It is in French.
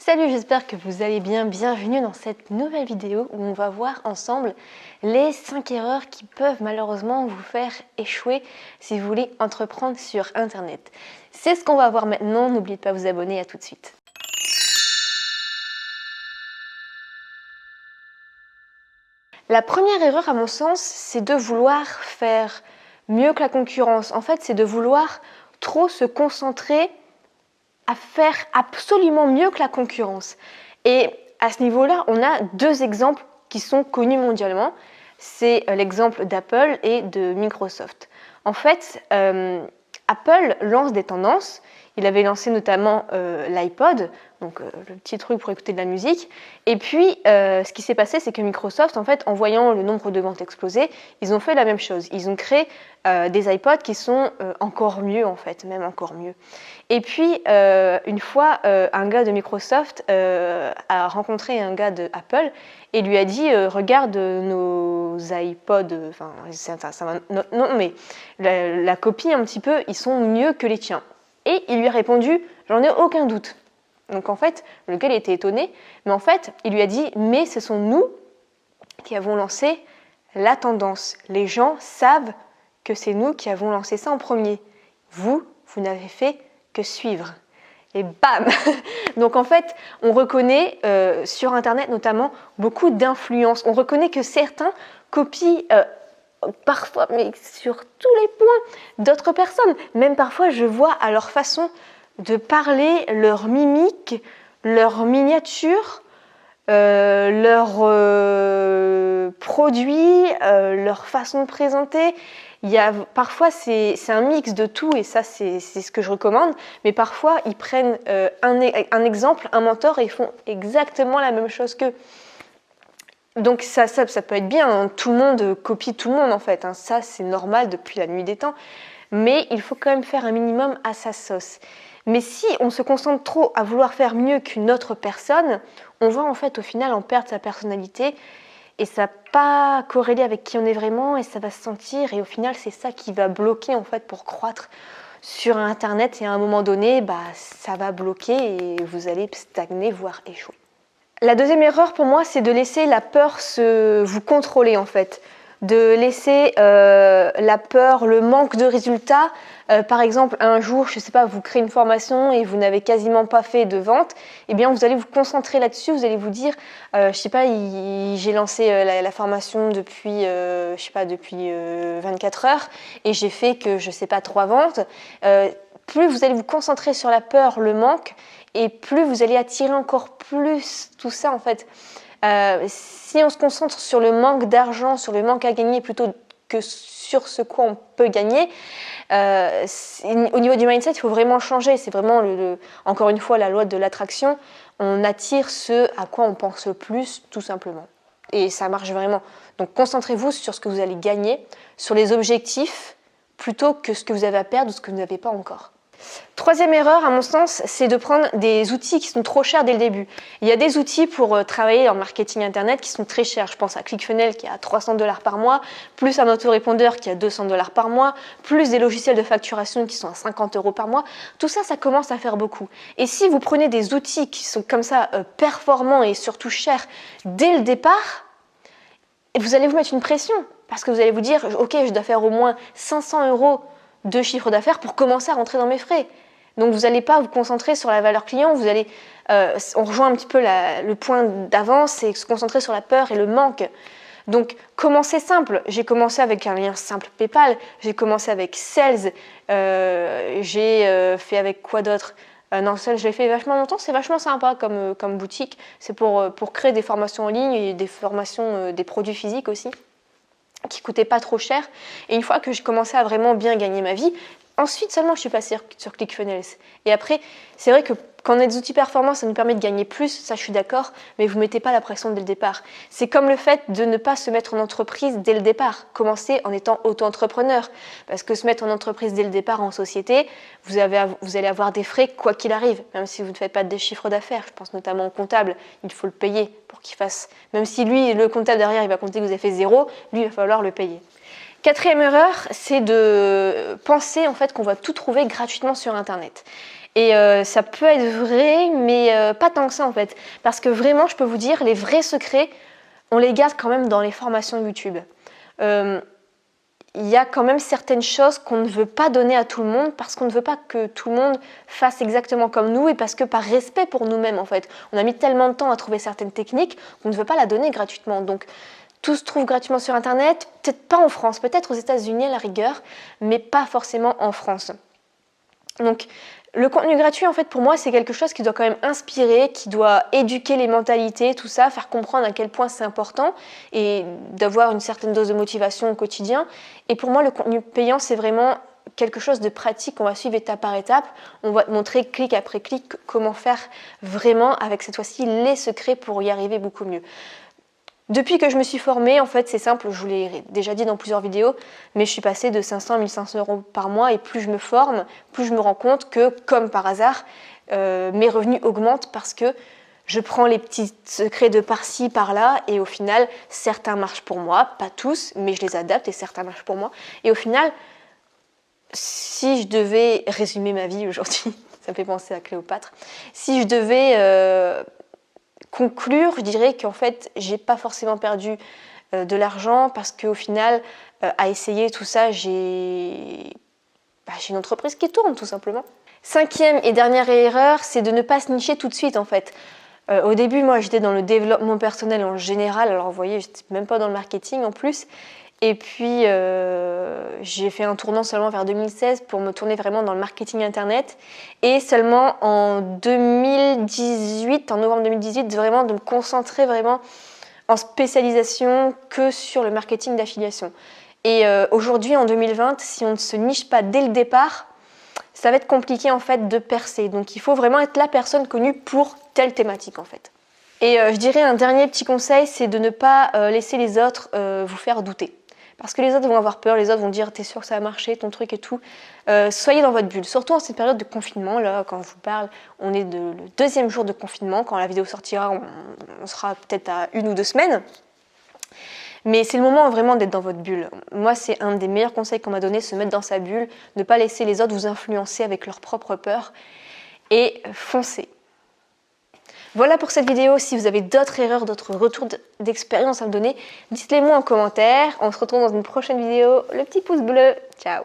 Salut, j'espère que vous allez bien. Bienvenue dans cette nouvelle vidéo où on va voir ensemble les 5 erreurs qui peuvent malheureusement vous faire échouer si vous voulez entreprendre sur Internet. C'est ce qu'on va voir maintenant. N'oubliez pas de vous abonner. À tout de suite. La première erreur, à mon sens, c'est de vouloir faire mieux que la concurrence. En fait, c'est de vouloir trop se concentrer à faire absolument mieux que la concurrence. Et à ce niveau-là, on a deux exemples qui sont connus mondialement. C'est l'exemple d'Apple et de Microsoft. En fait, Apple lance des tendances. Il avait lancé notamment l'iPod, donc le petit truc pour écouter de la musique. Et puis, ce qui s'est passé, c'est que Microsoft, en fait, en voyant le nombre de ventes exploser, ils ont fait la même chose. Ils ont créé des iPods qui sont encore mieux, en fait, même encore mieux. Et puis, une fois, un gars de Microsoft a rencontré un gars de Apple et lui a dit regarde nos iPods, enfin, non, mais la copie un petit peu, ils sont mieux que les tiens. Et il lui a répondu j'en ai aucun doute. Donc en fait, le gars était étonné, mais en fait, il lui a dit mais ce sont nous qui avons lancé la tendance. Les gens savent que c'est nous qui avons lancé ça en premier. Vous n'avez fait que suivre. Et bam. Donc en fait, on reconnaît sur Internet notamment beaucoup d'influence. On reconnaît que certains copient parfois, mais sur tous les points, d'autres personnes. Même parfois, je vois à leur façon de parler, leur mimique, leur miniature, leurs produits, leur façon de présenter. Parfois, c'est un mix de tout et ça, c'est ce que je recommande. Mais parfois, ils prennent un exemple, un mentor et ils font exactement la même chose qu'eux. Donc ça peut être bien, hein. Tout le monde copie tout le monde en fait, hein. Ça c'est normal depuis la nuit des temps, mais il faut quand même faire un minimum à sa sauce. Mais si on se concentre trop à vouloir faire mieux qu'une autre personne, on va en fait au final en perdre sa personnalité et ça va pas corréler avec qui on est vraiment et ça va se sentir et au final c'est ça qui va bloquer en fait pour croître sur Internet et à un moment donné ça va bloquer et vous allez stagner voire échouer. La deuxième erreur pour moi, c'est de laisser la peur vous contrôler en fait. De laisser la peur, le manque de résultats. Par exemple, un jour, je ne sais pas, vous créez une formation et vous n'avez quasiment pas fait de vente, eh bien vous allez vous concentrer là-dessus, vous allez vous dire, je ne sais pas, j'ai lancé la formation depuis, depuis 24 heures et j'ai fait que, je ne sais pas, 3 ventes. Plus vous allez vous concentrer sur la peur, le manque, et plus vous allez attirer encore plus tout ça en fait. Si on se concentre sur le manque d'argent, sur le manque à gagner plutôt que sur ce quoi on peut gagner, au niveau du mindset, il faut vraiment changer. C'est vraiment, encore une fois, la loi de l'attraction. On attire ce à quoi on pense le plus, tout simplement. Et ça marche vraiment. Donc concentrez-vous sur ce que vous allez gagner, sur les objectifs, plutôt que ce que vous avez à perdre ou ce que vous n'avez pas encore. Troisième erreur, à mon sens, c'est de prendre des outils qui sont trop chers dès le début. Il y a des outils pour travailler en marketing Internet qui sont très chers. Je pense à ClickFunnels qui est à 300 $ par mois, plus un autorépondeur qui est à 200 $ par mois, plus des logiciels de facturation qui sont à 50 € par mois. Tout ça, ça commence à faire beaucoup. Et si vous prenez des outils qui sont comme ça performants et surtout chers dès le départ, vous allez vous mettre une pression parce que vous allez vous dire « Ok, je dois faire au moins 500 € de chiffre d'affaires pour commencer à rentrer dans mes frais. » Donc vous n'allez pas vous concentrer sur la valeur client, vous allez, on rejoint un petit peu le point d'avant, c'est se concentrer sur la peur et le manque. Donc commencez simple, j'ai commencé avec un lien simple PayPal, j'ai commencé avec Sales, j'ai fait avec quoi d'autre? Non, Sales, je l'ai fait vachement longtemps, c'est vachement sympa comme boutique, c'est pour créer des formations en ligne et des formations, des produits physiques aussi, qui coûtait pas trop cher. Et une fois que j'ai commencé à vraiment bien gagner ma vie, ensuite seulement je suis passée sur ClickFunnels. Et après, c'est vrai que quand on a des outils performants, ça nous permet de gagner plus, ça je suis d'accord, mais vous ne mettez pas la pression dès le départ. C'est comme le fait de ne pas se mettre en entreprise dès le départ. Commencez en étant auto-entrepreneur. Parce que se mettre en entreprise dès le départ en société, vous allez avoir des frais quoi qu'il arrive, même si vous ne faites pas des chiffres d'affaires. Je pense notamment au comptable, il faut le payer pour qu'il fasse. Même si lui, le comptable derrière, il va compter que vous avez fait 0, lui, il va falloir le payer. Quatrième erreur, c'est de penser en fait qu'on va tout trouver gratuitement sur Internet. Et ça peut être vrai, mais pas tant que ça en fait. Parce que vraiment, je peux vous dire, les vrais secrets, on les garde quand même dans les formations YouTube. Il y a quand même certaines choses qu'on ne veut pas donner à tout le monde parce qu'on ne veut pas que tout le monde fasse exactement comme nous et parce que par respect pour nous-mêmes en fait. On a mis tellement de temps à trouver certaines techniques qu'on ne veut pas la donner gratuitement. Donc tout se trouve gratuitement sur internet, peut-être pas en France, peut-être aux États-Unis à la rigueur, mais pas forcément en France. Donc le contenu gratuit en fait pour moi c'est quelque chose qui doit quand même inspirer, qui doit éduquer les mentalités, tout ça, faire comprendre à quel point c'est important et d'avoir une certaine dose de motivation au quotidien. Et pour moi le contenu payant c'est vraiment quelque chose de pratique, on va suivre étape par étape, on va te montrer clic après clic comment faire vraiment avec cette fois-ci les secrets pour y arriver beaucoup mieux. Depuis que je me suis formée, en fait, c'est simple, je vous l'ai déjà dit dans plusieurs vidéos, mais je suis passée de 500 à 1500 € par mois et plus je me forme, plus je me rends compte que, comme par hasard, mes revenus augmentent parce que je prends les petits secrets de par-ci, par-là et au final, certains marchent pour moi, pas tous, mais je les adapte et certains marchent pour moi. Et au final, si je devais résumer ma vie aujourd'hui, ça me fait penser à Cléopâtre, si je devais conclure, je dirais qu'en fait, j'ai pas forcément perdu de l'argent parce qu'au final, à essayer tout ça, j'ai une entreprise qui tourne tout simplement. Cinquième et dernière erreur, c'est de ne pas se nicher tout de suite en fait. Au début, moi, j'étais dans le développement personnel en général, alors vous voyez, j'étais même pas dans le marketing en plus. Et puis, j'ai fait un tournant seulement vers 2016 pour me tourner vraiment dans le marketing internet. Et seulement en 2018, en novembre 2018, vraiment de me concentrer vraiment en spécialisation que sur le marketing d'affiliation. Et aujourd'hui, en 2020, si on ne se niche pas dès le départ, ça va être compliqué en fait de percer. Donc il faut vraiment être la personne connue pour telle thématique en fait. Et je dirais un dernier petit conseil, c'est de ne pas laisser les autres vous faire douter. Parce que les autres vont avoir peur, les autres vont dire t'es sûr que ça va marcher, ton truc et tout. Soyez dans votre bulle, surtout en cette période de confinement, là quand je vous parle, on est le deuxième jour de confinement, quand la vidéo sortira, on sera peut-être à 1 ou 2 semaines. Mais c'est le moment vraiment d'être dans votre bulle. Moi, c'est un des meilleurs conseils qu'on m'a donné, se mettre dans sa bulle, ne pas laisser les autres vous influencer avec leurs propres peurs et foncer. Voilà pour cette vidéo. Si vous avez d'autres erreurs, d'autres retours d'expérience à me donner, dites-les moi en commentaire. On se retrouve dans une prochaine vidéo. Le petit pouce bleu. Ciao!